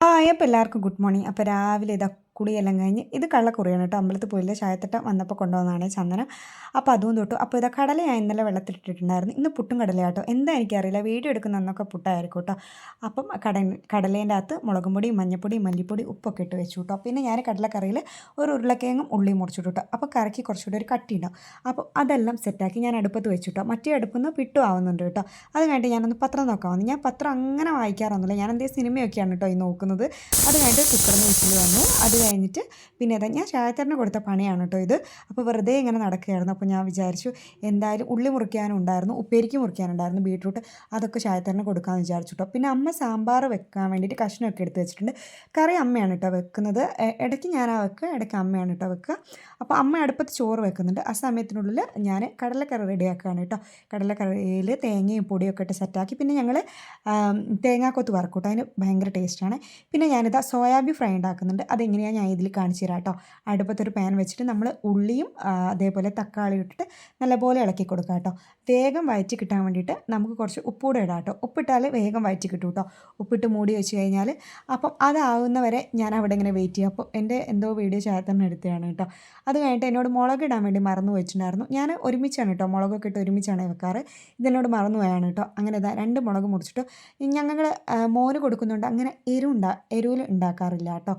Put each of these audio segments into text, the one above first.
അപ്പോൾ എല്ലാവർക്കും good morning. അപ്പോൾ രാവിലെ ഇതാ കുളിയെല്ലാം കഴിഞ്ഞ് ഇത് കള്ളക്കുറിയാണ് കേട്ടോ. അമ്പലത്തിൽ പോയില്ല, ചായത്തട്ട വന്നപ്പോൾ കൊണ്ടുവന്നതാണ് ചന്ദനം. അപ്പോൾ അതും തൊട്ടു. അപ്പോൾ ഇതാ കടല ഞാൻ ഇന്നലെ വെള്ളത്തിലിട്ടിട്ടുണ്ടായിരുന്നു. ഇന്ന് പുട്ടും കടലയാട്ടോ. എന്താ എനിക്കറിയില്ല, വീഡിയോ എടുക്കുന്ന അന്നൊക്കെ പുട്ടായിരിക്കും കേട്ടോ. അപ്പം കടലേൻ്റെ അകത്ത് മുളകും പൊടി, മഞ്ഞൾപ്പൊടി, മല്ലിപ്പൊടി, ഉപ്പൊക്കെ ഇട്ട് വെച്ചു കേട്ടോ. പിന്നെ ഞാൻ കടലക്കറിയിൽ ഒരു ഉരുളക്കിഴങ്ങും ഉള്ളിയും മുറിച്ചിട്ടു കേട്ടോ. അപ്പോൾ കറിക്ക് കുറച്ചുകൂടി ഒരു കട്ടി ഉണ്ടാവും. അപ്പോൾ അതെല്ലാം സെറ്റാക്കി ഞാൻ അടുപ്പത്ത് വെച്ചു കേട്ടോ. മറ്റേ അടുപ്പിൽ നിന്ന് പിട്ടു ആവുന്നുണ്ട് കേട്ടോ. അത് കഴിഞ്ഞിട്ട് ഞാനൊന്ന് പത്രം നോക്കാൻ വന്നു. ഞാൻ പത്രം അങ്ങനെ വായിക്കാറൊന്നുമില്ല, ഞാൻ എന്തെങ്കിലും സിനിമയൊക്കെയാണ് കേട്ടോ ഈ നോക്കുന്നത്. അത് കഴിഞ്ഞിട്ട് കുക്കറിന് വിസിൽ വന്നു. അത് കഴിഞ്ഞിട്ട് പിന്നെ അതാ ഞാൻ ചായത്തരന് കൊടുത്ത പണിയാണ് കേട്ടോ ഇത്. അപ്പോൾ വെറുതെ ഇങ്ങനെ നടക്കുകയായിരുന്നു. അപ്പോൾ ഞാൻ വിചാരിച്ചു എന്തായാലും ഉള്ളി മുറിക്കാനും ഉണ്ടായിരുന്നു, ഉപ്പേരിക്ക് മുറിക്കാനുണ്ടായിരുന്നു, ബീട്രൂട്ട്, അതൊക്കെ ചായത്തരന് കൊടുക്കാമെന്ന് വിചാരിച്ചു കേട്ടോ. പിന്നെ അമ്മ സാമ്പാർ വെക്കാൻ വേണ്ടിയിട്ട് കഷ്ണമൊക്കെ എടുത്ത് വെച്ചിട്ടുണ്ട്. കറി അമ്മയാണ് കേട്ടോ വെക്കുന്നത്. ഇടയ്ക്ക് ഞാനാ വെക്കുക, ഇടയ്ക്ക് അമ്മയാണ് കേട്ടോ വെക്കുക. അപ്പോൾ അമ്മ അടുപ്പത്ത് ചോറ് വെക്കുന്നുണ്ട്. ആ സമയത്തിനുള്ളിൽ ഞാൻ കടലക്കറി റെഡിയാക്കുകയാണ് കേട്ടോ. കടലക്കറിയിൽ തേങ്ങയും പൊടിയൊക്കെ ഇട്ട് സെറ്റാക്കി. പിന്നെ ഞങ്ങൾ തേങ്ങാക്കൊത്ത് വറക്കും കേട്ടോ, അതിന് ഭയങ്കര ടേസ്റ്റാണ്. പിന്നെ ഞാനിതാ സോയാബീൻ ഫ്രൈ ഉണ്ടാക്കുന്നുണ്ട്. അതെങ്ങനെയാണ് ഞാൻ ഇതിൽ കാണിച്ചു തരാം കേട്ടോ. അടുപ്പത്തൊരു പാൻ വെച്ചിട്ട് നമ്മൾ ഉള്ളിയും അതേപോലെ തക്കാളി ഇട്ടിട്ട് നല്ലപോലെ ഇളക്കി കൊടുക്കുക കേട്ടോ. വേഗം വയറ്റി കിട്ടാൻ വേണ്ടിയിട്ട് നമുക്ക് കുറച്ച് ഉപ്പൂടെ ഇടാം കേട്ടോ. ഉപ്പിട്ടാൽ വേഗം വയറ്റി കിട്ടും കേട്ടോ. ഉപ്പിട്ട് മൂടി വെച്ച് കഴിഞ്ഞാൽ അപ്പം അതാവുന്നവരെ ഞാൻ അവിടെ ഇങ്ങനെ വെയിറ്റ് ചെയ്യും. അപ്പോൾ എൻ്റെ എന്തോ വീഡിയോ ചേർത്തന്നെ എടുത്തതാണ് കേട്ടോ. അത് കഴിഞ്ഞിട്ട് എന്നോട് മുളക് ഇടാൻ വേണ്ടി മറന്നു വെച്ചിട്ടുണ്ടായിരുന്നു. ഞാൻ ഒരുമിച്ചാണ് കേട്ടോ മുളകൊക്കെ ഇട്ട് ഒരുമിച്ചാണ് വെക്കാറ്. ഇതെന്നോട് മറന്നു പോയാണ് കേട്ടോ. അങ്ങനെ ഇതാ 2 മുളക് മുറിച്ചിട്ട് ഞങ്ങൾ മോന് കൊടുക്കുന്നുണ്ട്. അങ്ങനെ എരിവിൽ ഉണ്ടാക്കാറില്ല കേട്ടോ.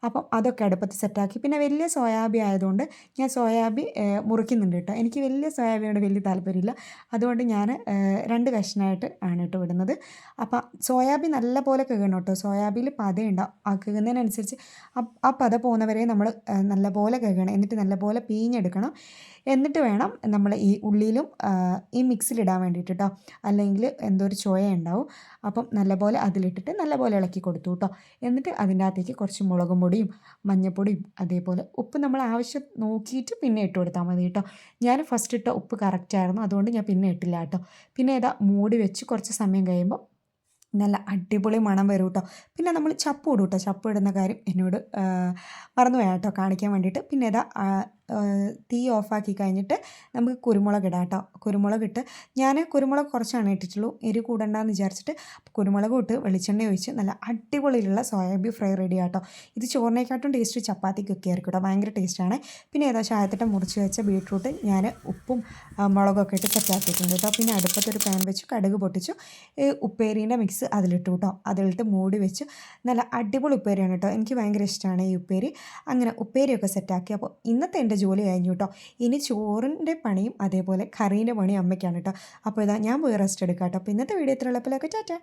അപ്പം അതൊക്കെ അടുപ്പത്ത് സെറ്റാക്കി. പിന്നെ വലിയ സോയാബി ആയതുകൊണ്ട് ഞാൻ സോയാബി മുറിക്കുന്നുണ്ട് കേട്ടോ. എനിക്ക് വലിയ സോയാബിയോട് വലിയ താല്പര്യമില്ല, അതുകൊണ്ട് ഞാൻ 2 കഷ്ണമായിട്ട് ആണ് കേട്ടോ വിടുന്നത്. അപ്പം സോയാബി നല്ല പോലെ കഴുകണം കേട്ടോ. സോയാബിയിൽ പതയുണ്ടാവും. ആ കഴുകുന്നതിനനുസരിച്ച് ആ പത പോകുന്നവരെ നമ്മൾ നല്ലപോലെ കഴുകണം. എന്നിട്ട് നല്ലപോലെ പീഞ്ഞെടുക്കണം. എന്നിട്ട് വേണം നമ്മൾ ഈ ഉള്ളിയിലും ഈ മിക്സിലിടാൻ വേണ്ടിയിട്ട് കേട്ടോ. അല്ലെങ്കിൽ എന്തോ ഒരു ചൊയ ഉണ്ടാവും. അപ്പം നല്ലപോലെ അതിലിട്ടിട്ട് നല്ലപോലെ ഇളക്കി കൊടുത്തു കേട്ടോ. എന്നിട്ട് അതിൻ്റെ അകത്തേക്ക് കുറച്ച് മുളകും പൊടിയും മഞ്ഞൾപ്പൊടിയും അതേപോലെ ഉപ്പ് നമ്മൾ ആവശ്യം നോക്കിയിട്ട് പിന്നെ ഇട്ട് കൊടുത്താൽ മതി കേട്ടോ. ഞാൻ ഫസ്റ്റ് ഇട്ട ഉപ്പ് കറക്റ്റായിരുന്നു, അതുകൊണ്ട് ഞാൻ പിന്നെ ഇട്ടില്ല കേട്ടോ. പിന്നെ ഇതാ മൂടി വെച്ച് കുറച്ച് സമയം കഴിയുമ്പോൾ നല്ല അടിപൊളി മണം വരും കേട്ടോ. പിന്നെ നമ്മൾ ചപ്പ് ഇടും കേട്ടോ. ചപ്പ് ഇടുന്ന കാര്യം എന്നോട് മറന്നുപോയി കേട്ടോ കാണിക്കാൻ വേണ്ടിയിട്ട്. പിന്നെ ഇതാ തീ ഓഫാക്കി കഴിഞ്ഞിട്ട് നമുക്ക് കുരുമുളക് ഇടാം കേട്ടോ. കുരുമുളക് ഇട്ട് ഞാൻ കുരുമുളക് കുറച്ചാണ് ഇട്ടിട്ടുള്ളൂ, എരി കൂടണ്ടെന്ന് വിചാരിച്ചിട്ട്. കുരുമുളക് ഇട്ട് വെളിച്ചെണ്ണ ഒഴിച്ച് നല്ല അടിപൊളിയിലുള്ള സോയാബീൻ ഫ്രൈ റെഡി ആട്ടോ. ഇത് ചോറിനേക്കാട്ടും ടേസ്റ്റ് ചപ്പാത്തിക്കൊക്കെ ആയിരിക്കും കേട്ടോ, ഭയങ്കര ടേസ്റ്റാണ്. പിന്നെ ഏതാ ചായത്തിട്ട് മുറിച്ച് വെച്ച ബീട്രൂട്ട് ഞാൻ ഉപ്പും മുളകൊക്കെ ഇട്ട് സെറ്റാക്കിയിട്ടുണ്ട് കേട്ടോ. പിന്നെ അടുപ്പത്തൊരു പാൻ വെച്ച് കടുക് പൊട്ടിച്ചു, ഉപ്പേരീൻ്റെ മിക്സ് അതിലിട്ടു കേട്ടോ. അതിലിട്ട് മൂടി വെച്ച് നല്ല അടിപൊളി ഉപ്പേരിയാണ് കേട്ടോ. എനിക്ക് ഭയങ്കര ഇഷ്ടമാണ് ഈ ഉപ്പേരി. അങ്ങനെ ഉപ്പേരിയൊക്കെ സെറ്റാക്കി. അപ്പോൾ ഇന്നത്തെ എൻ്റെ ജോലി കഴിഞ്ഞു കേട്ടോ. ഇനി ചോറിൻ്റെ പണിയും അതേപോലെ കറീൻ്റെ പണിയും അമ്മയ്ക്കാണ് കേട്ടോ. അപ്പോൾ ഇതാ ഞാൻ പോയി റെസ്റ്റ് എടുക്കാം കേട്ടോ. അപ്പോൾ ഇന്നത്തെ വീഡിയോ ഇത്ര ഉള്ളപ്പോഴൊക്കെ ടാറ്റാ.